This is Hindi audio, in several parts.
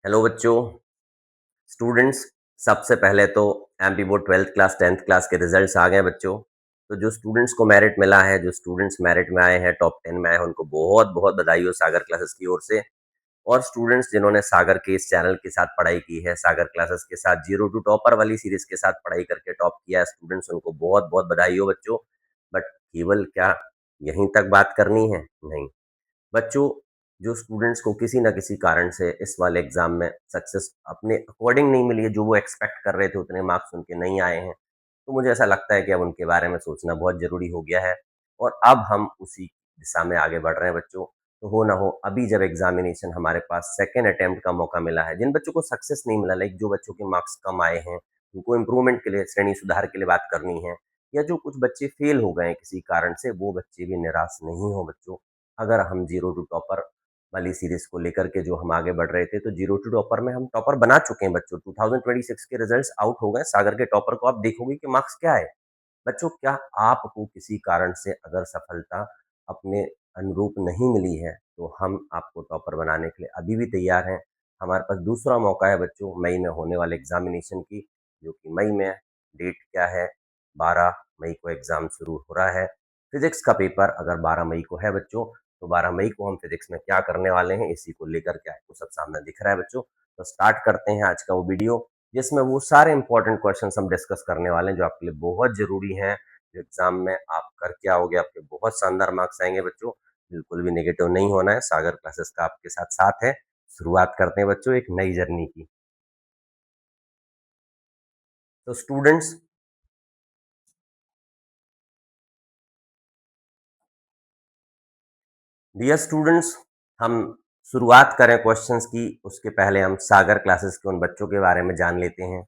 हेलो बच्चों, स्टूडेंट्स। सबसे पहले तो MP board 12th class 10th class के रिजल्ट्स आ गए बच्चों। तो जो स्टूडेंट्स को मेरिट मिला है, जो स्टूडेंट्स मेरिट में आए हैं, टॉप 10 में आए हैं, उनको बहुत बहुत बधाई हो सागर क्लासेस की ओर से। और स्टूडेंट्स जिन्होंने सागर के इस चैनल के साथ पढ़ाई की है, सागर क्लासेस के साथ जीरो टू टॉपर वाली सीरीज के साथ पढ़ाई करके टॉप किया है स्टूडेंट्स, उनको बहुत बहुत बधाई हो बच्चों। बट केवल क्या यहीं तक बात करनी है? नहीं बच्चों, जो स्टूडेंट्स को किसी ना किसी कारण से इस वाले एग्जाम में सक्सेस अपने अकॉर्डिंग नहीं मिली है, जो वो एक्सपेक्ट कर रहे थे उतने मार्क्स उनके नहीं आए हैं, तो मुझे ऐसा लगता है कि अब उनके बारे में सोचना बहुत ज़रूरी हो गया है। और अब हम उसी दिशा में आगे बढ़ रहे हैं बच्चों। तो हो ना हो, अभी जब एग्जामिनेशन हमारे पास सेकेंड अटेम्प्ट का मौका मिला है, जिन बच्चों को सक्सेस नहीं मिला, लाइक जो बच्चों के मार्क्स कम आए हैं, उनको इम्प्रूवमेंट के लिए, श्रेणी सुधार के लिए बात करनी है, या जो कुछ बच्चे फेल हो गए हैं किसी कारण से, वो बच्चे भी निराश नहीं हो बच्चों। अगर हम जीरो टू टॉपर वाली सीरीज को लेकर के जो हम आगे बढ़ रहे थे, तो जीरो टू टॉपर में हम टॉपर बना चुके हैं बच्चों। 2026 के रिजल्ट्स आउट हो गए, सागर के टॉपर को आप देखोगे कि मार्क्स क्या है बच्चों। क्या आपको किसी कारण से अगर सफलता अपने अनुरूप नहीं मिली है, तो हम आपको टॉपर बनाने के लिए अभी भी तैयार हैं। हमारे पास दूसरा मौका है बच्चों, मई में होने वाले एग्जामिनेशन की, जो कि मई में डेट क्या है, 12 मई को एग्जाम शुरू हो रहा है। फिजिक्स का पेपर अगर 12 मई को है बच्चों, तो 12 मई को हम फिजिक्स में क्या करने वाले हैं, इसी को लेकर के आपको सब सामने दिख रहा है बच्चों। तो स्टार्ट करते हैं आज का वो वीडियो, जिसमें वो सारे इंपॉर्टेंट क्वेश्चंस हम डिस्कस करने वाले हैं जो आपके लिए बहुत जरूरी हैं। जो एग्जाम में आप करके आओगे, आपके बहुत शानदार मार्क्स आएंगे बच्चों। बिल्कुल भी नेगेटिव नहीं होना है, सागर क्लासेस का आपके साथ साथ है। शुरुआत करते हैं बच्चों एक नई जर्नी की। तो स्टूडेंट्स, डियर स्टूडेंट्स, हम शुरुआत करें क्वेश्चंस की, उसके पहले हम सागर क्लासेस के उन बच्चों के बारे में जान लेते हैं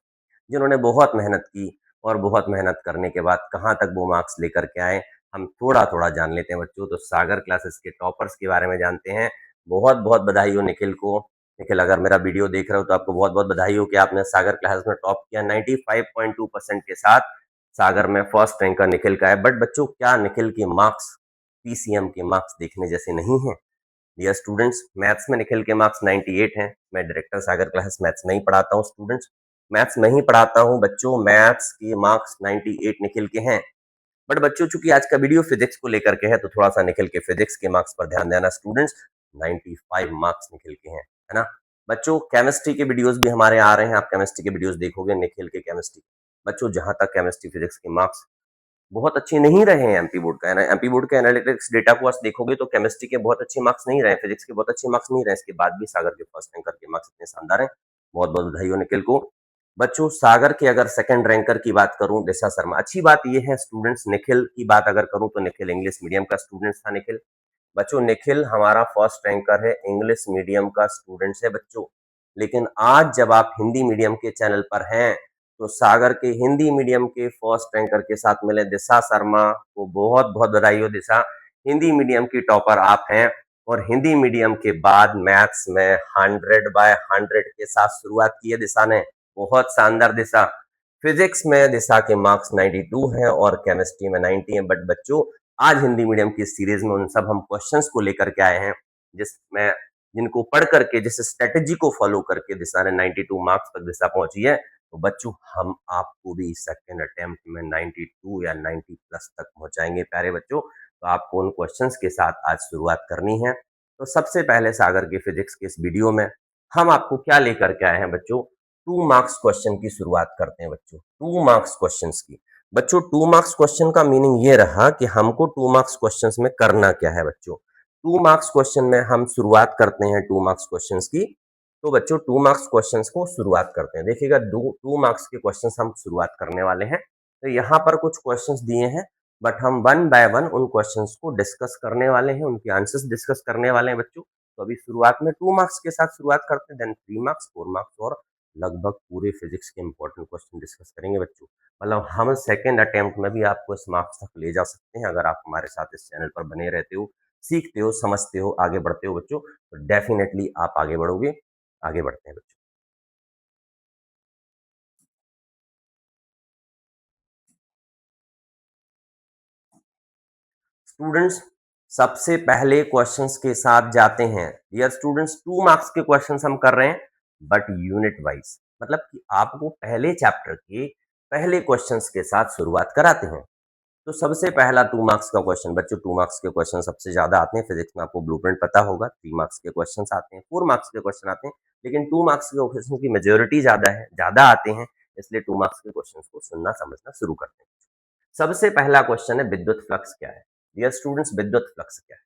जिन्होंने बहुत मेहनत की, और बहुत मेहनत करने के बाद कहाँ तक वो मार्क्स लेकर के आए, हम थोड़ा थोड़ा जान लेते हैं बच्चों। तो सागर क्लासेस के टॉपर्स के बारे में जानते हैं। बहुत बहुत बधाई हो निखिल को। निखिल, अगर मेरा वीडियो देख रहे हो तो आपको बहुत बहुत बधाई हो कि आपने सागर क्लासेस में टॉप किया 95.2% के साथ। सागर में फर्स्ट रैंक का निखिल का है। बट बच्चों, क्या निखिल के मार्क्स पीसीएम के मार्क्स देखने जैसे नहीं है? डियर स्टूडेंट्स, मैथ्स में निखिल के मार्क्स 98 हैं। मैं डायरेक्टर सागर क्लासेस मैथ्स नहीं पढ़ाता हूँ स्टूडेंट्स, मैथ्स नहीं पढ़ाता हूँ बच्चों। मैथ्स के मार्क्स 98 निखिल के हैं। बट बच्चों, चूंकि आज का वीडियो फिजिक्स को लेकर के है, तो थोड़ा सा निखिल के फिजिक्स के मार्क्स पर ध्यान देना स्टूडेंट्स। 95 मार्क्स निखिल के हैं, है ना बच्चों। केमिस्ट्री के वीडियोस भी हमारे आ रहे हैं, आप केमिस्ट्री के वीडियोस देखोगे निखिल के केमिस्ट्री। बच्चों, जहां तक केमिस्ट्री फिजिक्स के मार्क्स बहुत अच्छे नहीं रहे हैं एमपी बोर्ड का, है ना। एमपी बोर्ड के एनालिटिक्स डेटा को आज देखोगे तो केमिस्ट्री के बहुत अच्छे मार्क्स नहीं रहे, फिजिक्स के बहुत अच्छे मार्क्स नहीं रहे। इसके बाद भी सागर के फर्स्ट रैंकर के मार्क्स इतने शानदार हैं। बहुत बहुत बधाई हो निखिल को। बच्चों, सागर के अगर सेकंड रैंकर की बात करूं, दिशा शर्मा। अच्छी बात यह है स्टूडेंट्स, निखिल की बात अगर करूं तो निखिल इंग्लिश मीडियम का स्टूडेंट था निखिल। बच्चों, निखिल हमारा फर्स्ट रैंकर है, इंग्लिश मीडियम का स्टूडेंट्स है बच्चों। लेकिन आज जब आप हिंदी मीडियम के चैनल पर हैं, तो सागर के हिंदी मीडियम के फर्स्ट रैंकर के साथ मिले दिशा शर्मा को बहुत बहुत बधाई हो। दिशा, हिंदी मीडियम की टॉपर आप हैं, और हिंदी मीडियम के बाद मैथ्स में 100/100 के साथ शुरुआत की है दिशा ने। बहुत शानदार दिशा। फिजिक्स में दिशा के मार्क्स 92 हैं और केमिस्ट्री में 90 हैं। बट बच्चों, आज हिंदी मीडियम की सीरीज में उन सब हम क्वेश्चंस को लेकर के आए हैं, जिसमें जिनको पढ़ करके, जिस स्ट्रेटेजी को फॉलो करके दिशा ने 92 मार्क्स तक दिशा पहुंची है। तो बच्चों, हम आपको भी सेकेंड अटेम्प्ट में 92 या 90 प्लस तक पहुंचाएंगे प्यारे बच्चों। तो आपको उन क्वेश्चंस के साथ आज शुरुआत करनी है। तो सबसे पहले सागर के फिजिक्स के इस वीडियो में हम आपको क्या लेकर के आए हैं बच्चों? 2 मार्क्स क्वेश्चन की शुरुआत करते हैं बच्चों। 2 मार्क्स क्वेश्चन की। बच्चों, 2 मार्क्स क्वेश्चन का मीनिंग ये रहा कि हमको 2 मार्क्स क्वेश्चन में करना क्या है बच्चों। 2 मार्क्स क्वेश्चन में हम शुरुआत करते हैं 2 मार्क्स क्वेश्चन की। तो बच्चों, 2 मार्क्स क्वेश्चन को शुरुआत करते हैं। देखिएगा, 2 मार्क्स के क्वेश्चन हम शुरुआत करने वाले हैं। तो यहाँ पर कुछ क्वेश्चन दिए हैं, बट हम वन बाय वन उन क्वेश्चन को डिस्कस करने वाले हैं, उनके आंसर्स डिस्कस करने वाले हैं बच्चों। तो अभी शुरुआत में 2 मार्क्स के साथ शुरुआत करते हैं, देन 3 मार्क्स, 4 मार्क्स, और लगभग पूरे फिजिक्स के इंपॉर्टेंट क्वेश्चन डिस्कस करेंगे बच्चों। मतलब हम सेकेंड अटेम्प्ट में भी आपको इस मार्क्स तक ले जा सकते हैं, अगर आप हमारे साथ इस चैनल पर बने रहते हो, सीखते हो, समझते हो, आगे बढ़ते हो बच्चों, तो डेफिनेटली आप आगे बढ़ोगे। आगे बढ़ते हैं बच्चों। स्टूडेंट्स, सबसे पहले क्वेश्चंस के साथ जाते हैं। डियर स्टूडेंट्स, 2 मार्क्स के क्वेश्चंस हम कर रहे हैं। बट यूनिट वाइज, मतलब कि आपको पहले चैप्टर के पहले क्वेश्चंस के साथ शुरुआत कराते हैं। तो सबसे पहला 2 मार्क्स का क्वेश्चन बच्चों, 2 मार्क्स के क्वेश्चन सबसे ज़्यादा आते हैं फिजिक्स में, आपको ब्लूप्रिंट पता होगा। 3 मार्क्स के क्वेश्चंस आते हैं, 4 मार्क्स के क्वेश्चन आते हैं, लेकिन 2 मार्क्स के क्वेश्चन की मेजॉरिटी ज़्यादा है, ज़्यादा आते हैं, इसलिए 2 मार्क्स के क्वेश्चंस को सुनना समझना शुरू करते हैं। सबसे पहला क्वेश्चन है विद्युत फ्लक्स क्या है? डियर स्टूडेंट्स, विद्युत फ्लक्स क्या है?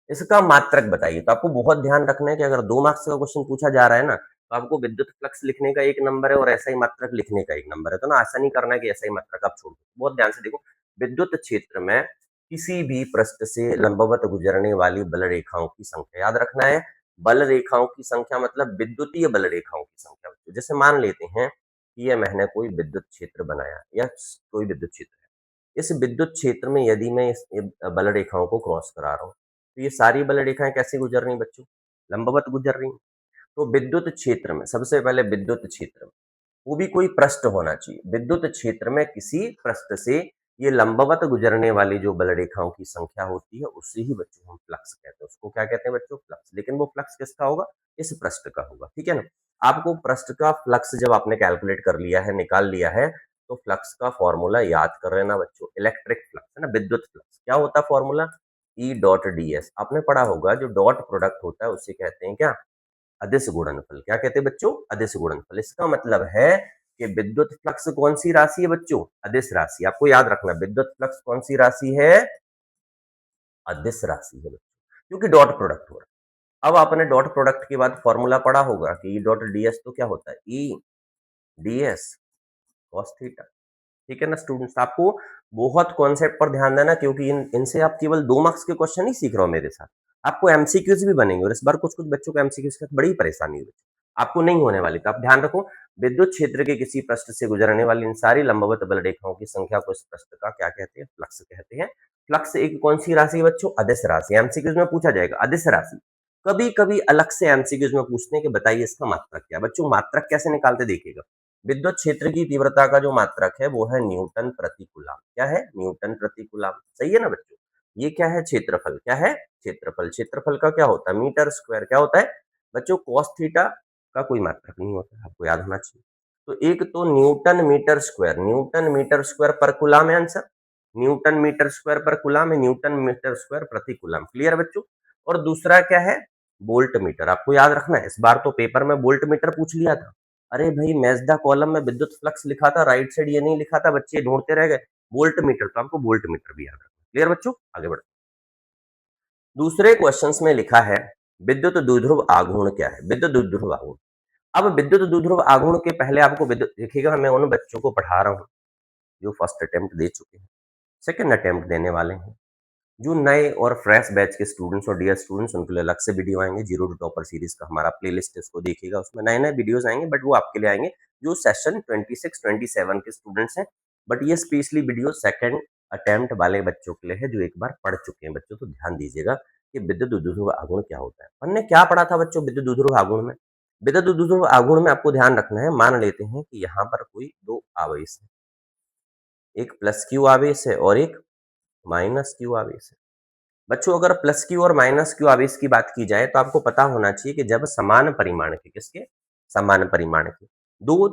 इसका मात्रक बताइए। तो आपको बहुत ध्यान रखना है कि अगर 2 मार्क्स का क्वेश्चन पूछा जा रहा है ना, तो आपको विद्युत फ्लक्स लिखने का 1 नंबर है और ऐसा ही मात्रक लिखने का 1 नंबर है। तो ना ऐसा नहीं करना है कि ऐसा ही मात्रक आप छोड़ दो। बहुत ध्यान से देखो, विद्युत क्षेत्र में किसी भी पृष्ठ से लंबवत गुजरने वाली बल रेखाओं की संख्या याद रखना है। बल रेखाओं की संख्या मतलब विद्युतीय बल रेखाओं की संख्या। जैसे मान लेते हैं कि ये मैंने कोई विद्युत क्षेत्र बनाया या कोई विद्युत क्षेत्र है। इस विद्युत क्षेत्र में यदि मैं इस बल रेखाओं को क्रॉस करा रहा हूँ, तो ये सारी बल रेखाएं कैसे गुजर रही बच्चों? लंबवत गुजर रही। तो विद्युत क्षेत्र में सबसे पहले विद्युत क्षेत्र में वो भी कोई पृष्ठ होना चाहिए। विद्युत क्षेत्र में किसी पृष्ठ से ये लंबवत गुजरने वाली जो बल रेखाओं की संख्या होती है, उससे ही बच्चों हम फ्लक्स कहते हैं। उसको क्या कहते हैं बच्चों? फ्लक्स। लेकिन वो फ्लक्स किसका होगा? इस पृष्ठ का होगा, ठीक है ना। आपको पृष्ठ का फ्लक्स जब आपने कैलकुलेट कर लिया है, निकाल लिया है, तो फ्लक्स का फॉर्मूला याद कर लेना बच्चों। इलेक्ट्रिक फ्लक्स है ना, विद्युत फ्लक्स क्या होता है formula? E dot D S. आपने पढ़ा होगा, जो डॉट प्रोडक्ट होता है उसे कहते हैं क्या? अदिश गुणनफल। क्या कहते हैं बच्चों? अदिश गुणनफल। इसका मतलब है कि विद्युत फ्लक्स कौन सी राशि है बच्चों? अदिश राशि। आपको याद रखना, विद्युत फ्लक्स कौन सी राशि है? अदिश राशि है बच्चों, क्योंकि डॉट प्रोडक्ट हो रहा है। अब आपने डॉट प्रोडक्ट के बाद फॉर्मूला पढ़ा होगा कि ई डॉट डी एस तो क्या होता है? E D S cos theta. ठीक है ना स्टूडेंट्स, आपको बहुत कॉन्सेप्ट पर ध्यान देना, क्योंकि इनसे आप केवल 2 मार्क्स के क्वेश्चन नहीं सीख रहे हो मेरे साथ, आपको एमसीक्यूज भी बनेंगे और इस बार कुछ कुछ बच्चों को एमसीक्यूज की बड़ी परेशानी हुई, आपको नहीं होने वाली। तो आप ध्यान रखो, विद्युत क्षेत्र के किसी पृष्ठ से गुजरने वाली इन सारी लंबवत बल रेखाओं की संख्या को इस पृष्ठ का क्या कहते हैं? फ्लक्स कहते हैं। फ्लक्स एक कौन सी राशि है बच्चों? अदिश राशि। एमसीक्यूज में पूछा जाएगा अदिश राशि। कभी कभी अलग से एमसीक्यूज में पूछते हैं कि बताइए इसका मात्रक क्या है। बच्चों मात्रक कैसे निकालते देखिएगा। विद्युत क्षेत्र की तीव्रता का जो मात्रक है वो है न्यूटन प्रति कूलम। क्या है? न्यूटन प्रति कूलम। सही है ना बच्चों। ये क्या है? क्षेत्रफल। क्या है? क्षेत्रफल। क्षेत्रफल का क्या होता है? Metre square. क्या होता है बच्चों? कॉस थीटा का कोई मात्रक नहीं होता, आपको याद होना चाहिए। तो एक तो newton metre square, newton metre square पर कूलम है आंसर। न्यूटन मीटर स्क्वायर पर कूलम है, न्यूटन मीटर स्क्वायर प्रति कूलम। क्लियर बच्चों। और दूसरा क्या है? Volt metre. आपको याद रखना है, इस बार तो पेपर में वोल्ट मीटर पूछ लिया था। अरे भाई, मैजदा कॉलम में विद्युत फ्लक्स लिखा था, राइट साइड ये नहीं लिखा था, बच्चे ढूंढते रह गए। वोल्ट मीटर, तो आपको वोल्ट मीटर भी याद रखना। क्लियर बच्चों, आगे बढ़ो। दूसरे क्वेश्चंस में लिखा है विद्युत द्विध्रुव आघूर्ण क्या है? विद्युत द्विध्रुव आघूर्ण। अब विद्युत द्विध्रुव आघूर्ण के पहले आपको विद्युत देखिएगा, मैं उन बच्चों को पढ़ा रहा हूँ जो फर्स्ट अटेम्प्ट दे चुके हैं, सेकंड अटेम्प्ट देने वाले हैं, जो नए और फ्रेश बैच के स्टूडेंट्स और डियर स्टूडेंट्स, उनके लिए अलग से वीडियो आएंगे। जीरो टू टॉपर सीरीज का हमारा प्लेलिस्ट है, उसको देखिएगा, उसमें नए नए वीडियोस आएंगे, बट वो आपके लिए आएंगे जो सेशन 26 27 के स्टूडेंट्स हैं। बट ये स्पेशली वीडियो सेकंड अटेम्प्ट वाले बच्चों के लिए है, जो एक बार पढ़ चुके हैं बच्चों। तो ध्यान दीजिएगा कि विद्युत द्विध्रुव आघूर्ण क्या होता है। हमने क्या पढ़ा था बच्चों विद्युत द्विध्रुव आघूर्ण में? विद्युत द्विध्रुव आघूर्ण में आपको ध्यान रखना है, मान लेते हैं कि यहाँ पर कोई दो आवेश है, एक प्लस क्यू आवेश है और एक माइनस क्यू आवेश है। बच्चों अगर प्लस क्यू और माइनस क्यू आवेश की बात की जाए, तो आपको पता होना चाहिए कि जब समान परिमाण के, किसके? समान परिमाण के दो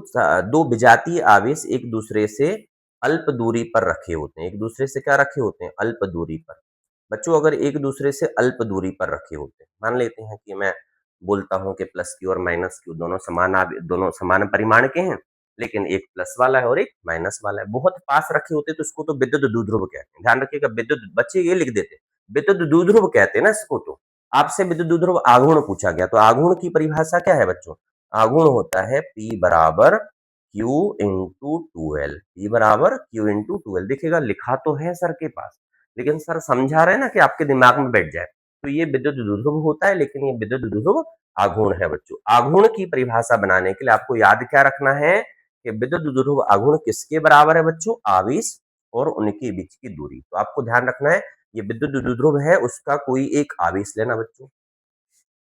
दो विजातीय आवेश एक दूसरे से अल्प दूरी पर रखे होते हैं। एक दूसरे से क्या रखे होते हैं? अल्प दूरी पर। बच्चों अगर एक दूसरे से अल्प दूरी पर रखे होते हैं, मान लेते हैं कि मैं बोलता हूं कि प्लस क्यू और माइनस क्यू दोनों समान परिमाण के हैं, लेकिन एक प्लस वाला है और एक माइनस वाला है, बहुत पास रखे होते, तो इसको तो विद्युत द्विध्रुव कहते हैं। ध्यान रखिएगा, विद्युत, बच्चे ये लिख देते विद्युत द्विध्रुव कहते हैं ना इसको। तो आपसे विद्युत द्विध्रुव आघूर्ण पूछा गया, तो आघूर्ण की परिभाषा क्या है बच्चों? आघूर्ण होता है P बराबर Q इंटू टूएल। P बराबर Q इंटू टूएल। देखिएगा लिखा तो है सर के पास, लेकिन सर समझा रहे हैं ना कि आपके दिमाग में बैठ जाए। तो ये विद्युत द्विध्रुव होता है, लेकिन ये विद्युत द्विध्रुव आघूर्ण है बच्चों। आघूर्ण की परिभाषा बनाने के लिए आपको याद क्या रखना है कि विद्युत द्विध्रुव आघूर्ण किसके बराबर है बच्चों? आवेश और उनके बीच की दूरी। तो आपको ध्यान रखना है, ये विद्युत द्विध्रुव है, उसका कोई एक आवेश लेना बच्चों,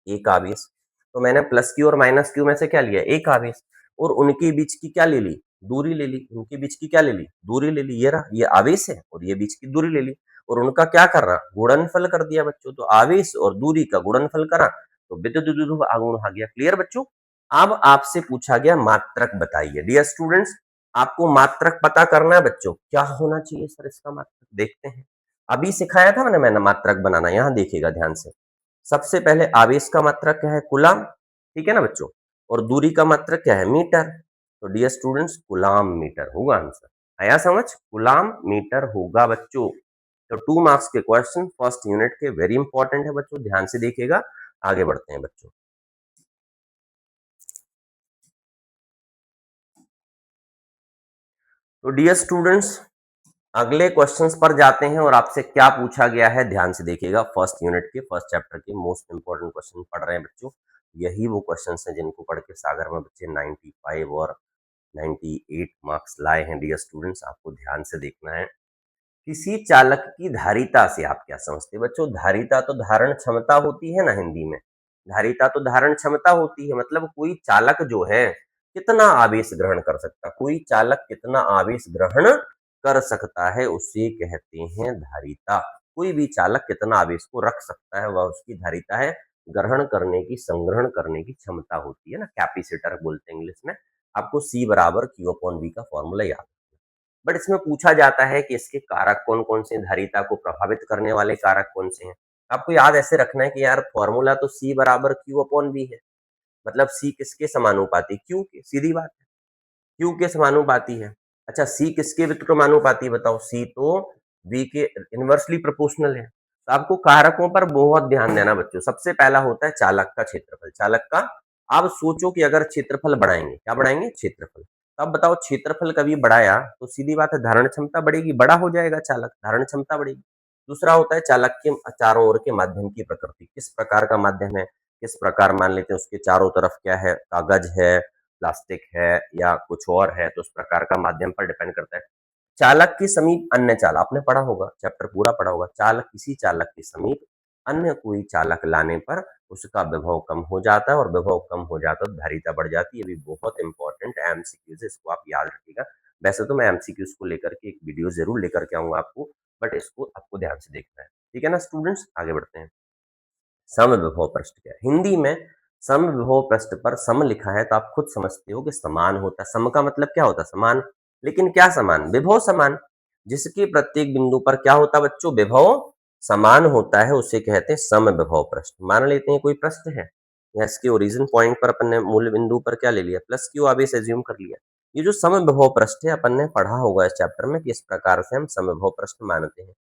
एक आवेश। तो मैंने प्लस क्यू और माइनस क्यू में से क्या लिया? एक आवेश। और उनके बीच की क्या ले ली? दूरी ले ली। उनके बीच की क्या ले ली? दूरी ले ली। ये रहा, ये आवेश है और ये बीच की दूरी ले ली, और उनका क्या कर रहा? गुणनफल कर दिया बच्चों। तो आवेश और दूरी का गुणनफल करा, तो विद्युत द्विध्रुव आघूर्ण आ गया। क्लियर बच्चों, अब आपसे पूछा गया मात्रक बताइए। डियर स्टूडेंट्स, आपको मात्रक पता करना है बच्चों, क्या होना चाहिए सर इसका मात्रक? देखते हैं। अभी सिखाया था मैंने मात्रक बनाना, यहाँ देखिएगा ध्यान से। सबसे पहले आवेश का मात्रक क्या है? कूलम, ठीक है ना बच्चों? और दूरी का मात्रक क्या है? मीटर। तो डियर स्टूडेंट्स, कूलम मीटर होगा आंसर। आया समझ? कूलम मीटर होगा बच्चों। तो 2 मार्क्स के क्वेश्चन फर्स्ट यूनिट के वेरी इंपॉर्टेंट है बच्चों, ध्यान से देखिएगा। आगे बढ़ते हैं बच्चों। तो डियर स्टूडेंट्स, अगले क्वेश्चंस पर जाते हैं और आपसे क्या पूछा गया है ध्यान से देखिएगा। फर्स्ट यूनिट के फर्स्ट चैप्टर के मोस्ट इंपोर्टेंट क्वेश्चन पढ़ रहे हैं बच्चों। यही वो क्वेश्चंस हैं जिनको पढ़ के सागर में बच्चे 95 और 98 मार्क्स लाए हैं। डियर स्टूडेंट्स, आपको ध्यान से देखना है। किसी चालक की धारिता से आप क्या समझते हैं बच्चों? धारिता तो धारण क्षमता होती है ना हिंदी में। धारिता तो धारण क्षमता होती है, मतलब कोई चालक जो है कितना आवेश ग्रहण कर सकता है, कोई चालक कितना आवेश ग्रहण कर सकता है, उसे कहते हैं धारिता। कोई भी चालक कितना आवेश को रख सकता है वह उसकी धारिता है। ग्रहण करने की, संग्रहण करने की क्षमता होती है ना, कैपेसिटर बोलते हैं इंग्लिश में। आपको सी बराबर क्यू अपॉन वी का फॉर्मूला याद। बट इसमें पूछा जाता है कि इसके कारक कौन कौन से, धारिता को प्रभावित करने वाले कारक कौन से हैं। आपको याद ऐसे रखना है कि यार फॉर्मूला तो सी बराबर क्यू अपॉन वी है, मतलब सी किसके समानुपाती? क्यू के, सीधी बात है, क्यू के समानुपाती है। अच्छा, सी किसके व्युत्क्रमानुपाती है बताओ? सी तो वी के इनवर्सली प्रोपोर्शनल है। तो आपको कारकों पर बहुत ध्यान देना बच्चों। सबसे पहला होता है चालक का क्षेत्रफल, चालक का। आप सोचो कि अगर क्षेत्रफल बढ़ाएंगे, क्या बढ़ाएंगे? क्षेत्रफल। तो अब बताओ, क्षेत्रफल कभी बढ़ाया तो सीधी बात है धारण क्षमता बढ़ेगी, बड़ा हो जाएगा चालक, धारण क्षमता बढ़ेगी। दूसरा होता है चालक के चारों ओर के माध्यम की प्रकृति, किस प्रकार का माध्यम है, किस प्रकार मान लेते हैं उसके चारों तरफ क्या है, कागज है, प्लास्टिक है या कुछ और है, तो उस प्रकार का माध्यम पर डिपेंड करता है। चालक के समीप अन्य चालक, आपने पढ़ा होगा, चैप्टर पूरा पढ़ा होगा। चालक, किसी चालक के समीप अन्य कोई चालक लाने पर उसका विभव कम हो जाता है, और विभव कम हो जाता है तो धारिता बढ़ जाती है। ये भी बहुत इंपॉर्टेंट एमसीक्यूज है, इसको आप याद रखिएगा। वैसे तो मैं एमसीक्यूज को लेकर के एक वीडियो जरूर लेकर के आऊंगा आपको, बट इसको आपको ध्यान से देखना है, ठीक है ना स्टूडेंट्स? आगे बढ़ते हैं। समविभव पृष्ठ क्या है? हिंदी में समविभव पृष्ठ पर सम लिखा है तो आप खुद समझते हो कि समान होता है। सम का मतलब क्या होता है? समान। लेकिन क्या समान? विभव समान। जिसके प्रत्येक बिंदु पर क्या होता है बच्चों? विभव समान होता है, उसे कहते हैं समविभव पृष्ठ। मान लेते हैं कोई पृष्ठ है या इसके ओरिजिन पॉइंट पर अपन ने मूल बिंदु पर क्या ले लिया? प्लस क्यू आवेश एज्यूम कर लिया। ये जो समविभव पृष्ठ है अपन ने पढ़ा होगा इस चैप्टर में कि इस प्रकार से हम समविभव पृष्ठ मानते हैं।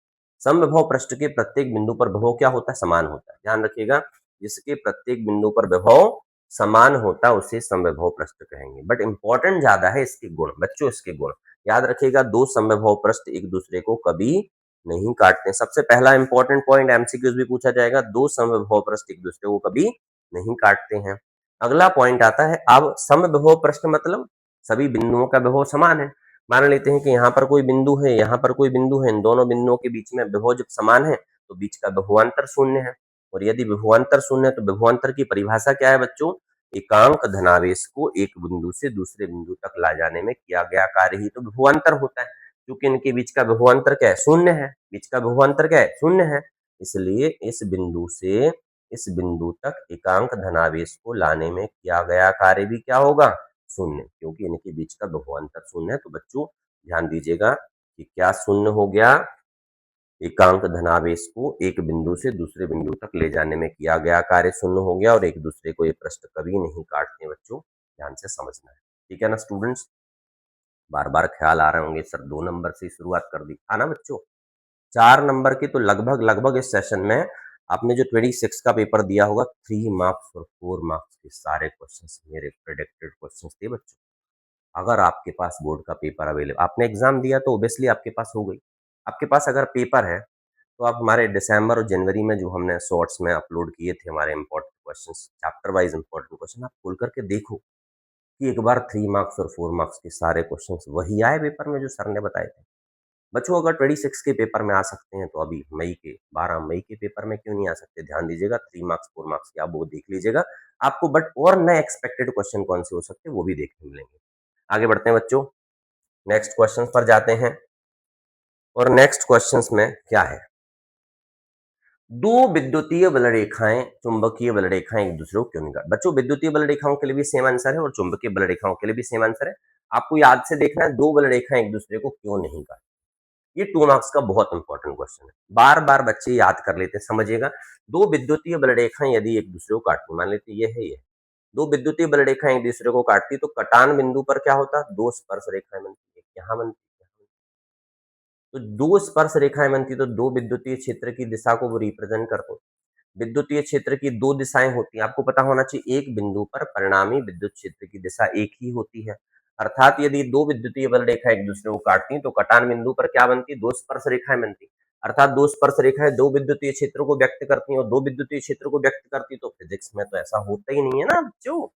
समविभव पृष्ठ के प्रत्येक बिंदु पर विभव क्या होता है? समान होता है। ध्यान रखिएगा, जिसके प्रत्येक बिंदु पर विभव समान होता है उसे समविभव पृष्ठ कहेंगे। बट इंपॉर्टेंट ज्यादा है इसके गुण बच्चों, इसके गुण याद रखिएगा। दो समविभव पृष्ठ एक दूसरे को कभी नहीं काटते। सबसे पहला इंपॉर्टेंट पॉइंट, एमसीक्यूज भी पूछा जाएगा, दो समविभव पृष्ठ एक दूसरे को कभी नहीं काटते हैं। अगला पॉइंट आता है, अब समविभव पृष्ठ मतलब सभी बिंदुओं का विभव समान है। मान लेते हैं कि यहाँ पर कोई बिंदु है, यहाँ पर कोई बिंदु है, इन दोनों बिंदुओं के बीच में विभव जब समान है तो बीच का विभवांतर शून्य है। और यदि विभवांतर शून्य है तो विभवांतर की परिभाषा क्या है बच्चों? एकांक धनावेश को एक बिंदु से दूसरे बिंदु तक ला जाने में किया गया कार्य ही तो विभवांतर होता है। क्योंकि इनके बीच का विभवांतर क्या है? शून्य है। बीच का विभवांतर क्या है? शून्य है। इसलिए इस बिंदु से इस बिंदु तक एकांक धनावेश को लाने में किया गया कार्य भी क्या होगा? शून्य। क्योंकि इनके बीच का विभवांतर शून्य है तो बच्चों ध्यान दीजिएगा कि क्या शून्य हो गया? एकांक धनावेश को एक बिंदु से दूसरे बिंदु तक ले जाने में किया गया कार्य शून्य हो गया, और एक दूसरे को ये पृष्ठ कभी नहीं काटते बच्चों, ध्यान से समझना है, ठीक है ना स्टूडेंट्स? बार बार ख्याल आ रहे होंगे सर 2 नंबर से शुरुआत कर दी, आना बच्चों। 4 नंबर की तो लगभग लगभग इस सेशन में आपने जो 26 का पेपर दिया होगा, 3 मार्क्स और 4 मार्क्स के सारे क्वेश्चन मेरे प्रेडिक्टेड क्वेश्चन थे बच्चों। अगर आपके पास बोर्ड का पेपर अवेलेबल, आपने एग्जाम दिया तो ओबियसली आपके पास हो गई। आपके पास अगर पेपर है तो आप हमारे दिसंबर और जनवरी में जो हमने शॉर्ट्स में अपलोड किए थे हमारे important questions, chapter wise important question, आप खोल करके देखो कि एक बार 3 मार्क्स और 4 मार्क्स के सारे क्वेश्चंस वही आए पेपर में जो सर ने बताए थे। बच्चों अगर 26 के पेपर में आ सकते हैं तो अभी मई के 12 मई के पेपर में क्यों नहीं आ सकते? ध्यान दीजिएगा, 3 मार्क्स 4 मार्क्स के आप वो देख लीजिएगा आपको। बट और नए एक्सपेक्टेड क्वेश्चन कौन से हो सकते हैं वो भी देखने मिलेंगे। आगे बढ़ते हैं बच्चों, नेक्स्ट क्वेश्चन पर जाते हैं। और नेक्स्ट क्वेश्चंस में क्या है? दो विद्युतीय बल रेखाएं, चुंबकीय बल रेखाएं एक दूसरे को क्यों नहीं काट। बच्चों विद्युतीय बल रेखाओं के लिए भी सेम आंसर है और चुंबकीय बल रेखाओं के लिए भी सेम आंसर है। आपको याद से देखना है दो बल रेखाएं एक दूसरे को क्यों नहीं काट। ये 2 मार्क्स का बहुत इंपॉर्टेंट क्वेश्चन है। बार-बार बच्चे याद कर लेते हैं, समझिएगा। दो विद्युतीय बल रेखाएं यदि एक दूसरे को काटती, मान लेते ये है ये। दो विद्युतीय बल रेखाएं एक दूसरे को काटती तो कटान बिंदु पर क्या होता? दो स्पर्श रेखाएं बनती, एक यहाँ बनती, तो दो स्पर्श रेखाएं बनती तो दो विद्युतीय क्षेत्र की दिशा को वो रिप्रेजेंट करते हैं। विद्युतीय क्षेत्र की दो दिशाएं होती हैं, आपको पता होना चाहिए। एक बिंदु पर परिणामी विद्युत क्षेत्र की दिशा एक ही होती है। अर्थात यदि दो विद्युतीय बल रेखा एक दूसरे को काटती हैं तो कटान बिंदु पर क्या बनती? दो स्पर्श रेखाएं बनती। अर्थात दो स्पर्श रेखाएं दो विद्युतीय क्षेत्र को व्यक्त करती हैं और दो विद्युतीय क्षेत्र को व्यक्त करती, तो फिजिक्स में तो ऐसा होता ही नहीं है ना बच्चों।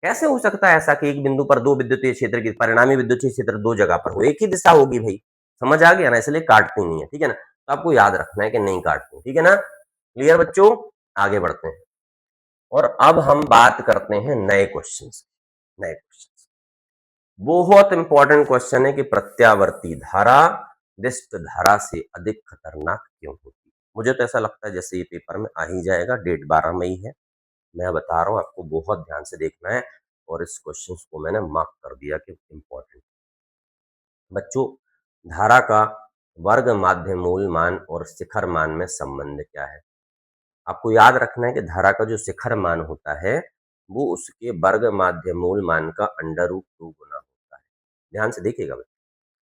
कैसे हो सकता है ऐसा कि एक बिंदु पर दो विद्युतीय क्षेत्र की परिणामी विद्युतीय क्षेत्र दो जगह पर हो? एक ही दिशा होगी भाई। समझ आ गया ना? इसलिए काटती नहीं है, ठीक है ना? तो आपको याद रखना है कि नहीं काटती, ठीक है ना? क्लियर बच्चों? आगे बढ़ते हैं और अब हम बात करते हैं नए क्वेश्चंस। नए क्वेश्चंस बहुत इंपॉर्टेंट क्वेश्चन है कि प्रत्यावर्ती धारा डिस्क धारा से अधिक खतरनाक क्यों होती है। मुझे तो ऐसा लगता है जैसे ये पेपर में आ ही जाएगा। डेट 12 मई है, मैं बता रहा हूँ आपको, बहुत ध्यान से देखना है। और इस क्वेश्चन को मैंने मार्क कर दिया कि इम्पोर्टेंट। बच्चों, धारा का वर्ग माध्य मूल मान और शिखर मान में संबंध क्या है? आपको याद रखना है कि धारा का जो शिखर मान होता है वो उसके वर्ग माध्य मूल मान का अंडर रूट 2 गुना होता है। ध्यान से देखिएगा बच्चों,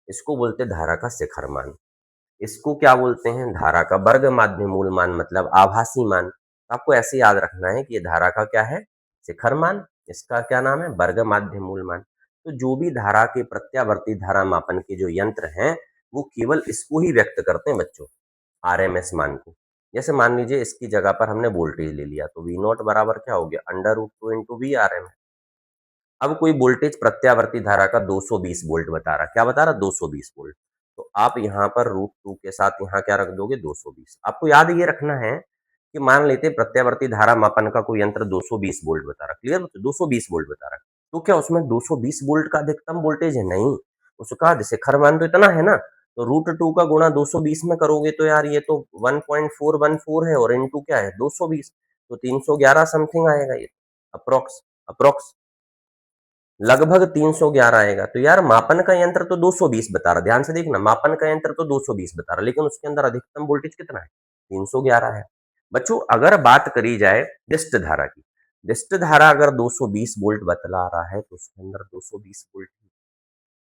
इसको बोलते हैं धारा का शिखर मान। इसको क्या बोलते हैं? धारा का वर्ग माध्य मूल मान, मतलब आभासी मान। आपको ऐसे याद रखना है कि ये धारा का क्या है? शिखर मान। इसका क्या नाम है? वर्ग माध्य मूल मान। तो जो भी धारा के प्रत्यावर्ती धारा मापन के जो यंत्र हैं वो केवल इसको ही व्यक्त करते हैं बच्चों, आरएमएस मान को। जैसे मान लीजिए इसकी जगह पर हमने वोल्टेज ले लिया तो वी नॉट बराबर क्या हो गया? Under root 2 into V R M. अब कोई वोल्टेज प्रत्यावर्ती धारा का 220 वोल्ट बता रहा, क्या बता रहा? 220 वोल्ट। तो आप यहाँ पर रूट 2 के साथ यहाँ क्या रख दोगे? 220। आपको याद ये रखना है कि मान लेते हैं प्रत्यावर्ती धारा मापन का कोई यंत्र 220 वोल्ट बता रहा, क्लियर? 220 वोल्ट बता रहा, तो क्या उसमें 220 वोल्ट का अधिकतम वोल्टेज है? नहीं, उसका शिखर मान तो इतना है ना। तो रूट 2 का गुणा 220 में करोगे तो यार ये तो 1.414 है और इनटू क्या है? 220, तो 311 समथिंग आएगा ये, अप्रोक्स अप्रोक्स लगभग 311 आएगा। तो यार मापन का यंत्र तो 220 बता रहा, ध्यान से देखना, मापन का यंत्र तो 220 बता रहा, लेकिन उसके अंदर अधिकतम वोल्टेज कितना है? 311 है। बच्चों, अगर बात करी जाए डिस्ट धारा की, डिस्ट धारा अगर 220 वोल्ट बतला रहा है तो उसके अंदर 220 वोल्ट,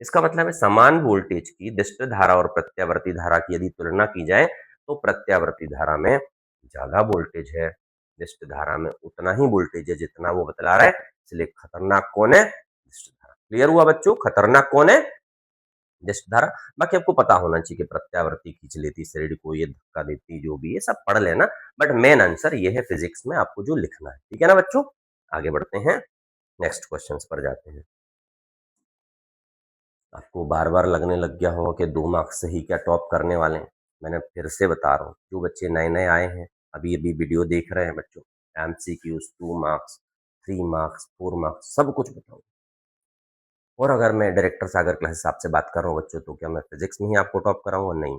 इसका मतलब है समान वोल्टेज की डिस्ट धारा और प्रत्यावर्ती धारा की यदि तुलना की जाए तो प्रत्यावर्ती धारा में ज्यादा वोल्टेज है, डिस्ट धारा में उतना ही वोल्टेज है जितना वो बतला रहा है। इसलिए खतरनाक कौन है? डिस्ट धारा। क्लियर हुआ बच्चों? खतरनाक कौन है? डिस्ट धारा। बाकी आपको पता होना चाहिए कि प्रत्यावर्ती खींच लेती शरीर को, ये धक्का देती, जो भी ये सब पढ़ लेना। बट मेन आंसर ये है फिजिक्स में आपको जो लिखना है, ठीक है ना बच्चों? आगे बढ़ते हैं, नेक्स्ट क्वेश्चन पर जाते हैं। आपको बार-बार लगने लग गया होगा कि 2 मार्क्स से ही क्या टॉप करने वाले हैं। मैंने फिर से बता रहा हूँ, जो बच्चे नए-नए आए हैं, अभी-अभी वीडियो देख रहे हैं बच्चों, एमसीक्यूज़ 2 मार्क्स, 3 मार्क्स, 4 मार्क्स सब कुछ बताऊँगा। और अगर मैं डायरेक्टर सागर क्लासेस आपसे बात कर रहा हूँ बच्चों, तो क्या मैं फिजिक्स में ही आपको टॉप कराऊँगा? नहीं।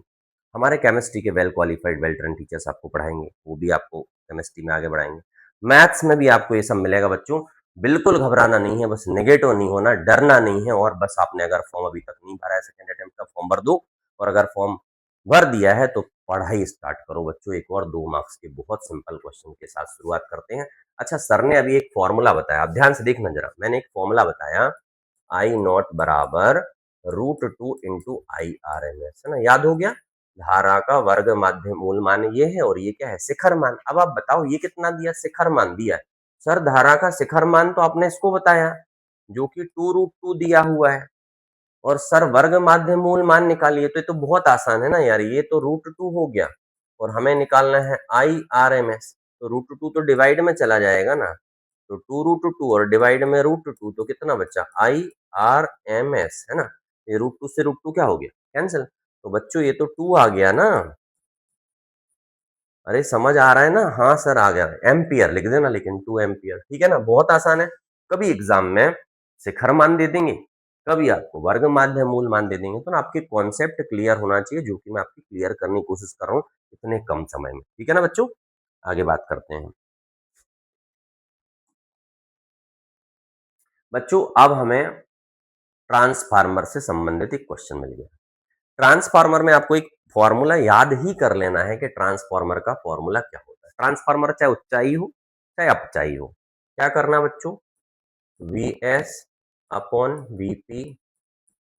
हमारे केमिस्ट्री के well qualified, well trained teachers आपको पढ़ाएँगे, वो भी आपको केमिस्ट्री में आगे बढ़ाएँगे। मैथ्स में भी आपको ये सब मिलेगा बच्चों, बिल्कुल घबराना नहीं है, बस नेगेटिव नहीं होना, डरना नहीं है। और बस आपने अगर फॉर्म अभी तक नहीं भरा है, सेकंड अटेम्प्ट का फॉर्म भर दो, और अगर फॉर्म भर दिया है तो पढ़ाई स्टार्ट करो बच्चों। एक और 2 मार्क्स के बहुत सिंपल क्वेश्चन के साथ शुरुआत करते हैं। अच्छा, सर ने अभी एक फॉर्मूला बताया, आप ध्यान से देखना जरा। मैंने एक फॉर्मूला बताया, आई नॉट बराबर root 2 into I R M S, है ना? याद हो गया? धारा का वर्ग माध्य मूल मान ये है और ये क्या है? शिखर मान। अब आप बताओ ये कितना दिया? शिखर मान दिया है। सर धारा का शिखर मान तो आपने इसको बताया जो कि 2 रूट 2 दिया हुआ है, और सर वर्ग माध्य मूल मान निकालिए, तो ये तो बहुत आसान है ना यार, ये तो रूट 2 हो गया और हमें निकालना है आई आर एम एस। तो रूट 2 तो डिवाइड में चला जाएगा ना, तो 2 रूट 2 और डिवाइड में रूट 2, तो कितना बचा? आई आर एम एस, है ना? ये रूट 2 से रूट 2 क्या हो गया? कैंसिल। तो बच्चों ये तो 2 आ गया ना। अरे समझ आ रहा है ना? हाँ सर आ गया। एम्पियर लिख देना, लेकिन 2 एम्पियर, ठीक है ना? बहुत आसान है। कभी एग्जाम में शिखर मान दे देंगे, कभी आपको वर्ग माध्य मूल मान दे देंगे तो ना आपके कॉन्सेप्ट क्लियर होना चाहिए, जो कि मैं आपकी क्लियर करने की कोशिश कर रहा हूँ इतने कम समय में। ठीक है ना बच्चों? आगे बात करते हैं। बच्चों अब हमें ट्रांसफार्मर से संबंधित एक क्वेश्चन मिल गया। ट्रांसफार्मर में आपको एक फॉर्मूला याद ही कर लेना है कि ट्रांसफार्मर का फॉर्मूला क्या होता है। ट्रांसफार्मर चाहे ऊंचाई हो चाहे अपचाई हो, क्या करना बच्चों, V S upon V P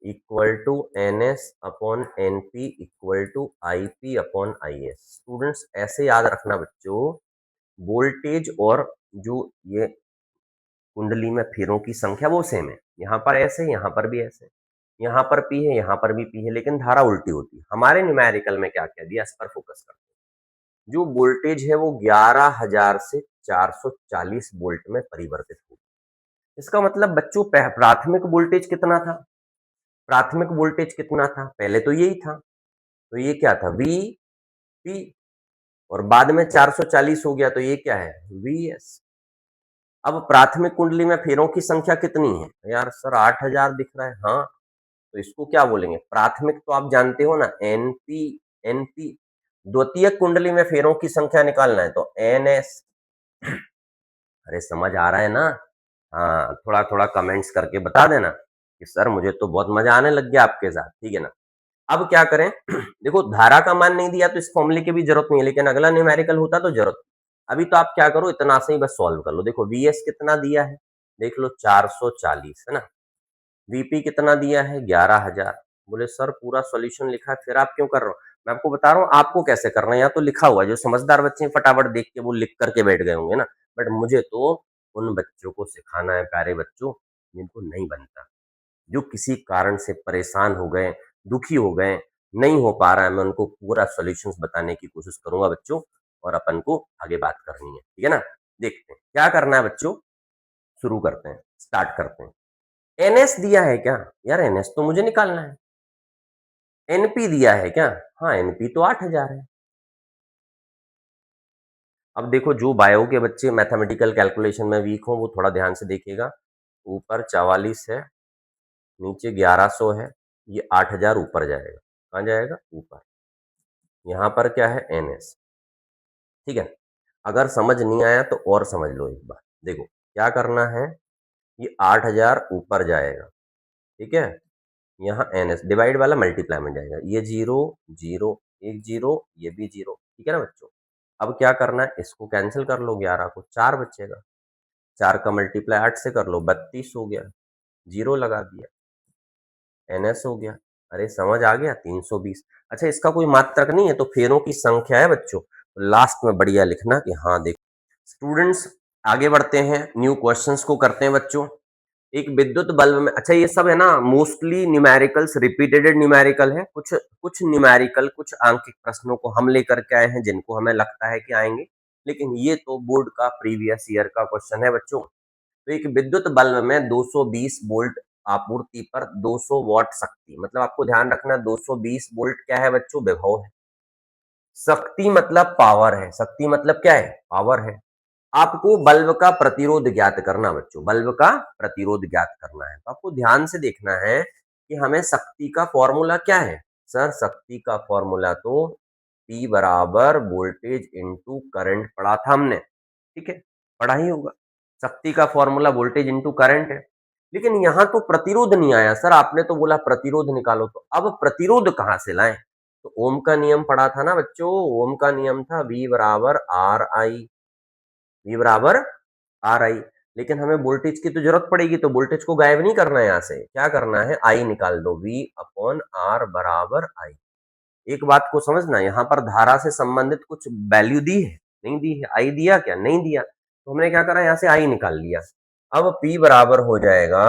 equal to N S upon N P equal to I P upon I S. Students ऐसे याद रखना बच्चों, वोल्टेज और जो ये कुंडली में फेरों की संख्या वो सेम है। यहाँ पर ऐसे, यहाँ पर भी ऐसे, यहाँ पर पी है, यहाँ पर भी पी है, लेकिन धारा उल्टी होती है। हमारे न्यूमेरिकल में क्या कह दिया, इस पर फोकस करते हैं। जो वोल्टेज है वो 11,000 से 440 वोल्ट में परिवर्तित हो। इसका मतलब बच्चों प्राथमिक वोल्टेज कितना था, प्राथमिक वोल्टेज कितना था, पहले तो यही था, तो ये क्या था, वी पी, और बाद में 440 हो गया तो ये क्या है, वी एस। अब प्राथमिक कुंडली में फेरों की संख्या कितनी है, यार सर 8,000 दिख रहा है, हाँ, तो इसको क्या बोलेंगे, प्राथमिक तो आप जानते हो ना, एनपी, एनपी। द्वितीयक कुंडली में फेरों की संख्या निकालना है तो एनएस। अरे समझ आ रहा है ना? हाँ, थोड़ा थोड़ा कमेंट्स करके बता देना कि सर मुझे तो बहुत मजा आने लग गया आपके साथ, ठीक है ना। अब क्या करें देखो धारा का मान नहीं दिया तो इस फॉर्मूले की भी जरूरत नहीं है, लेकिन अगला न्यूमेरिकल होता तो जरूरत। अभी तो आप क्या करो, इतना से ही बस सॉल्व कर लो। देखो वीएस कितना दिया है, देख लो 440 है ना, वीपी कितना दिया है 11,000। बोले सर पूरा सॉल्यूशन लिखा है, फिर आप क्यों कर रहे हो? मैं आपको बता रहा हूँ आपको कैसे करना है, यहाँ तो लिखा हुआ है, जो समझदार बच्चे फटाफट देख के वो लिख करके बैठ गए होंगे ना, बट मुझे तो उन बच्चों को सिखाना है, प्यारे बच्चों जिनको नहीं बनता, जो किसी कारण से परेशान हो गए, दुखी हो गए, नहीं हो पा रहा है, मैं उनको पूरा सॉल्यूशंस बताने की कोशिश करूंगा बच्चों, और अपन को आगे बात करनी है, ठीक है ना। देखते हैं क्या करना है बच्चों, शुरू करते हैं, स्टार्ट करते हैं। एनएस दिया है क्या, यार एनएस तो मुझे निकालना है। एनपी दिया है क्या, हाँ एनपी तो 8,000 है। अब देखो जो बायो के बच्चे मैथमेटिकल कैलकुलेशन में वीक हो वो थोड़ा ध्यान से देखिएगा। ऊपर 44 है, नीचे 1100 है, ये 8,000 ऊपर जाएगा, कहाँ जाएगा, ऊपर। यहाँ पर क्या है, एनएस, ठीक है। अगर समझ नहीं आया तो और समझ लो एक बार, देखो क्या करना है, ये 8,000 ऊपर जाएगा, ठीक है, यहाँ एनएस डिवाइड वाला मल्टीप्लाई में जाएगा, ये जीरो जीरो, एक जीरो, ये भी जीरो, ठीक है ना बच्चों। अब क्या करना है, इसको कैंसिल कर लो, 11 को 4 बचेगा, 4 का मल्टीप्लाई 8 से कर लो, 32 हो गया, जीरो लगा दिया, एनएस हो गया। अरे समझ आ गया, 320। अच्छा इसका कोई मात्रक नहीं है तो फेरों की संख्या है बच्चों, लास्ट में बढ़िया लिखना कि हाँ देखो। स्टूडेंट्स आगे बढ़ते हैं, न्यू क्वेश्चंस को करते हैं बच्चों। एक विद्युत बल्ब में, अच्छा ये सब है ना मोस्टली न्यूमेरिकल्स, रिपीटेड न्यूमेरिकल है, कुछ कुछ न्यूमेरिकल कुछ आंकिक प्रश्नों को हम लेकर के आए हैं जिनको हमें लगता है कि आएंगे, लेकिन ये तो बोर्ड का प्रीवियस ईयर का क्वेश्चन है बच्चों। तो एक विद्युत बल्ब में 220 वोल्ट आपूर्ति पर 200 वॉट शक्ति, मतलब आपको ध्यान रखना 220 वोल्ट क्या है बच्चों, विभव है। शक्ति मतलब पावर है, शक्ति मतलब क्या है, पावर है। आपको बल्ब का प्रतिरोध ज्ञात करना बच्चों, बल्ब का प्रतिरोध ज्ञात करना है, तो आपको ध्यान से देखना है कि हमें शक्ति का फॉर्मूला क्या है। सर शक्ति का फॉर्मूला तो P बराबर वोल्टेज इंटू करंट पढ़ा था हमने, ठीक है, पढ़ा ही होगा। शक्ति का फॉर्मूला वोल्टेज इंटू करंट है, लेकिन यहाँ तो प्रतिरोध नहीं आया सर, आपने तो बोला प्रतिरोध निकालो, तो अब प्रतिरोध कहाँ से लाएं। तो ओम का नियम पढ़ा था ना बच्चों, ओम का नियम था V बराबर आर आई, V बराबर आर आई। लेकिन हमें वोल्टेज की तो जरूरत पड़ेगी, तो वोल्टेज को गायब नहीं करना है, यहाँ से क्या करना है, आई निकाल दो, V अपॉन आर बराबर आई। एक बात को समझना, यहाँ पर धारा से संबंधित कुछ वैल्यू दी है, नहीं दी है, आई दिया क्या, नहीं दिया, तो हमने क्या करा, यहाँ से आई निकाल लिया। अब P बराबर हो जाएगा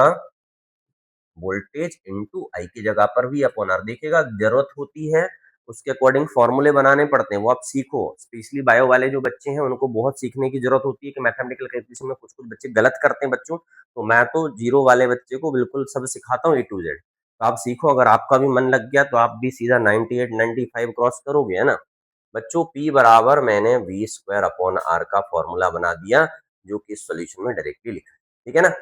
वोल्टेज इंटू आई, की जगह पर भी अपॉन आर, देखिएगा जरूरत होती है उसके अकॉर्डिंग फॉर्मूले बनाने पड़ते हैं, वो आप सीखो। स्पेशली बायो वाले जो बच्चे हैं उनको बहुत सीखने की जरूरत होती है कि मैथमेटिकल कैलकुलेशन में कुछ कुछ बच्चे गलत करते हैं बच्चों, तो मैं तो जीरो वाले बच्चे को बिल्कुल सब सिखाता हूँ A to Z। तो आप सीखो, अगर आपका भी मन लग गया तो आप भी सीधा 98 95 क्रॉस करोगे, है ना बच्चों। P बराबर मैंने V स्क्वायर अपॉन आर का फॉर्मूला बना दिया, जो कि इस सोल्यूशन में डायरेक्टली लिखा है, ठीक है ना।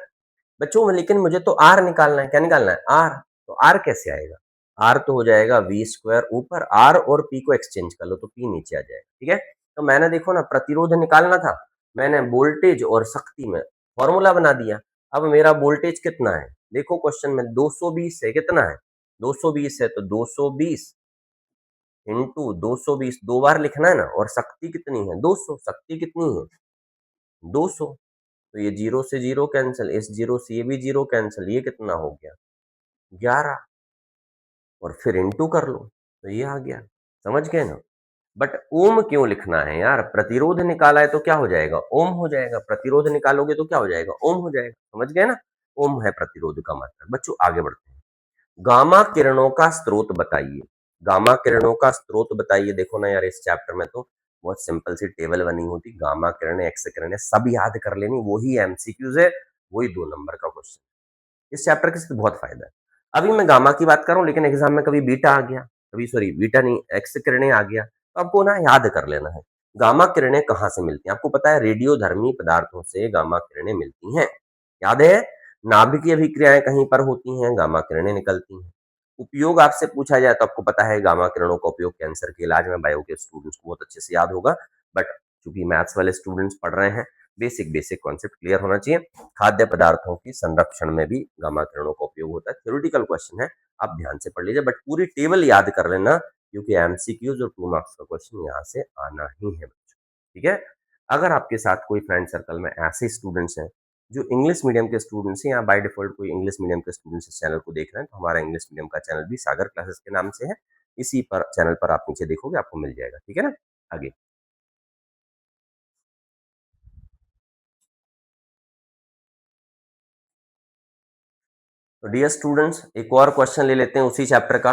बच्चों लेकिन मुझे तो आर निकालना है, क्या निकालना है? आर। तो आर कैसे आएगा? आर तो हो जाएगा वी स्क्वायर ऊपर, आर और पी को एक्सचेंज कर लो तो पी नीचे आ जाएगा, ठीक है। तो मैंने देखो ना प्रतिरोध निकालना था, मैंने वोल्टेज और शक्ति में फॉर्मूला बना दिया। अब मेरा वोल्टेज कितना है? देखो क्वेश्चन में 220 है, कितना है? 220 है, तो 220 इंटू 220 दो बार लिखना है ना, और शक्ति कितनी है? 200। शक्ति कितनी है? 200। तो ये जीरो से जीरो कैंसिल, इस जीरो से ये भी जीरो कैंसिल, ये कितना हो गया? 11। और फिर इंटू कर लो तो ये आ गया। समझ गए ना? बट ओम क्यों लिखना है यार? प्रतिरोध निकाला है तो क्या हो जाएगा? ओम हो जाएगा। प्रतिरोध निकालोगे तो क्या हो जाएगा? ओम हो जाएगा। समझ गए ना? ओम है प्रतिरोध का मतलब। बच्चों आगे बढ़ते हैं। गामा किरणों का स्रोत बताइए। गामा किरणों का स्रोत बताइए। देखो ना यार, इस चैप्टर में तो बहुत सिंपल सी टेबल बनी होती, गामा किरणें, एक्स किरणें सब याद कर लेनी, वही एमसीक्यूज है, वही 2 नंबर का क्वेश्चन। इस चैप्टर के से बहुत फायदा है। अभी मैं गामा की बात कर रहा हूँ, लेकिन एग्जाम में कभी बीटा आ गया, कभी सॉरी बीटा नहीं, एक्स किरणें आ गया, तो आपको ना याद कर लेना है। गामा किरणें कहाँ से मिलती हैं? आपको पता है रेडियोधर्मी पदार्थों से गामा किरणें मिलती हैं। याद है? नाभिकीय अभिक्रियाएं कहीं पर होती हैं, गामा किरणें निकलती हैं। उपयोग आपसे पूछा जाए तो आपको पता है गामा किरणों का उपयोग कैंसर के इलाज में, बायो के स्टूडेंट्स को बहुत अच्छे से याद होगा। बट चूंकि मैथ्स वाले स्टूडेंट्स पढ़ रहे हैं, बेसिक बेसिक कॉन्सेप्ट क्लियर होना चाहिए। खाद्य पदार्थों की संरक्षण में भी गामा किरणों का उपयोग होता है। थ्योरेटिकल क्वेश्चन है, आप ध्यान से पढ़ लीजिए, बट पूरी टेबल याद कर लेना, क्योंकि एमसीक्यूज और 2 मार्क्स का क्वेश्चन यहाँ से आना ही है बच्चों, ठीक है। अगर आपके साथ कोई फ्रेंड सर्कल में ऐसे स्टूडेंट्स हैं जो इंग्लिश मीडियम के स्टूडेंट्स हैं, या बाय डिफॉल्ट कोई इंग्लिश मीडियम के स्टूडेंट्स इस चैनल को देख रहे हैं, तो हमारा इंग्लिश मीडियम का चैनल भी सागर क्लासेस के नाम से है। इसी पर चैनल पर आप नीचे देखोगे, आपको मिल जाएगा, ठीक है ना। आगे, तो डियर स्टूडेंट्स एक और क्वेश्चन ले लेते हैं उसी चैप्टर का।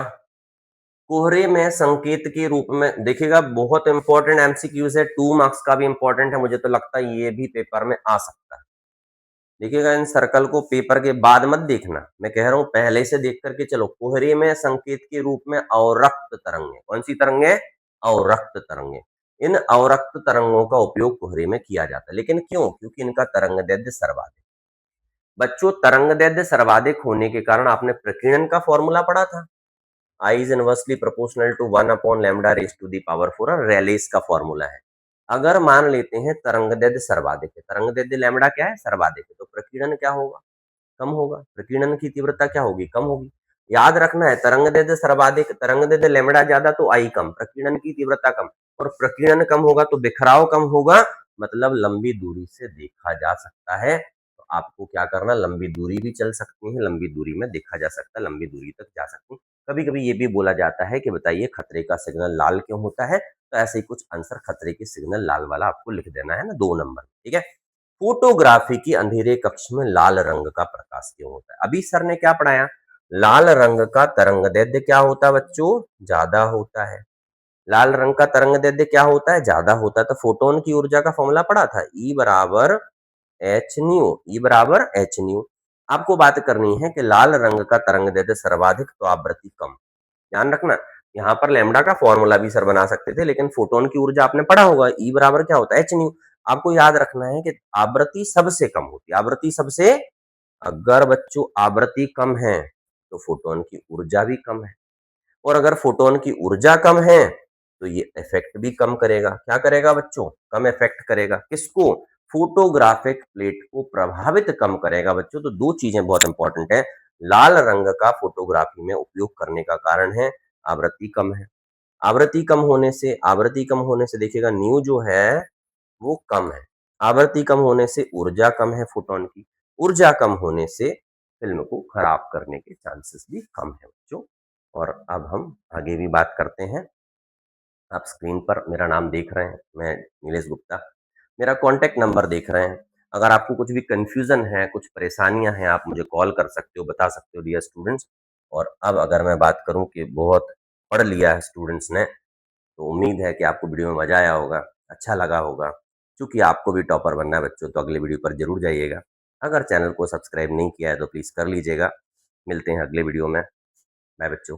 कोहरे में संकेत के रूप में, देखिएगा बहुत इंपॉर्टेंट एमसीक्यूज है, 2 मार्क्स का भी इंपॉर्टेंट है, मुझे तो लगता है ये भी पेपर में आ सकता है। देखिएगा इन सर्कल को पेपर के बाद मत देखना, मैं कह रहा हूं पहले से देख करके चलो। कोहरे में संकेत के रूप में अवरक्त तरंगे, कौन सी तरंगे? अवरक्त तरंगे। इन अवरक्त तरंगों का उपयोग कोहरे में किया जाता है, लेकिन क्यों? क्योंकि इनका तरंगदैर्ध्य सर्वाधिक। बच्चों तरंगदैर्ध्य सर्वाधिक होने के कारण आपने प्रकीर्णन का फॉर्मूला पढ़ा था, I is inversely proportional to 1/लैम्डा रेज टू दी पावर 4, और रेलेस का फॉर्मूला है। अगर मान लेते हैं तरंगदैर्ध्य सर्वाधिक है, तरंगदैर्ध्य लैम्डा क्या है? सर्वाधिक है, तो प्रकीर्णन क्या होगा? कम होगा। प्रकीर्णन की तीव्रता क्या होगी? कम होगी। याद रखना है, तरंगदैर्ध्य सर्वाधिक, तरंगदैर्ध्य लैम्डा ज्यादा तो आई कम, प्रकीर्णन की तीव्रता कम, और प्रकीर्णन कम होगा तो बिखराव कम होगा, मतलब लंबी दूरी से देखा जा सकता है। तो आपको क्या करना, लंबी दूरी भी चल सकती है, लंबी दूरी में देखा जा सकता है, लंबी दूरी तक जा सकती है। कभी कभी ये भी बोला जाता है कि बताइए खतरे का सिग्नल लाल क्यों होता है, तो ऐसे ही कुछ आंसर खतरे के सिग्नल लाल वाला आपको लिख देना है ना, 2 नंबर, ठीक है। फोटोग्राफी की अंधेरे कक्ष में लाल रंग का प्रकाश क्यों होता है? अभी सर ने क्या पढ़ाया? लाल रंग का तरंगदैर्ध्य क्या होता है बच्चों? ज्यादा होता है। लाल रंग का तरंगदैर्ध्य क्या होता है? ज्यादा होता है। तो फोटोन की ऊर्जा का फॉर्मूला पढ़ा था, ई बराबर एच न्यू, ई बराबर एच न्यू। आपको बात करनी है कि लाल रंग का तरंगदैर्ध्य सर्वाधिक तो आवृत्ति कम। ध्यान रखना, यहाँ पर लैम्डा का फॉर्मूला भी सर बना सकते थे, लेकिन फोटोन की ऊर्जा आपने पढ़ा होगा, ई बराबर क्या होता है? H new. आपको याद रखना है कि आवृत्ति सबसे कम होती है, आवृत्ति सबसे, अगर बच्चों आवृत्ति कम है तो फोटोन की ऊर्जा भी कम है, और अगर फोटोन की ऊर्जा कम है तो ये इफेक्ट भी कम करेगा। क्या करेगा बच्चों? कम इफेक्ट करेगा। किसको? फोटोग्राफिक प्लेट को प्रभावित कम करेगा बच्चों। तो दो चीजें बहुत इंपॉर्टेंट है, लाल रंग का फोटोग्राफी में उपयोग करने का कारण है आवृत्ति कम है। आवृत्ति कम होने से देखिएगा न्यू जो है वो कम है। आवृत्ति कम होने से ऊर्जा कम है फोटोन की, ऊर्जा कम होने से फिल्म को खराब करने के चांसेस भी कम है बच्चों। और अब हम आगे भी बात करते हैं। आप स्क्रीन पर मेरा नाम देख रहे हैं, मैं नीलेश गुप्ता, मेरा कॉन्टैक्ट नंबर देख रहे हैं। अगर आपको कुछ भी कंफ्यूजन है, कुछ परेशानियां हैं, आप मुझे कॉल कर सकते हो, बता सकते हो डियर स्टूडेंट्स। और अब अगर मैं बात करूं कि बहुत पढ़ लिया है स्टूडेंट्स ने, तो उम्मीद है कि आपको वीडियो में मजा आया होगा, अच्छा लगा होगा। चूंकि आपको भी टॉपर बनना है बच्चों, तो अगले वीडियो पर जरूर जाइएगा। अगर चैनल को सब्सक्राइब नहीं किया है तो प्लीज़ कर लीजिएगा। मिलते हैं अगले वीडियो में। बाय बच्चों।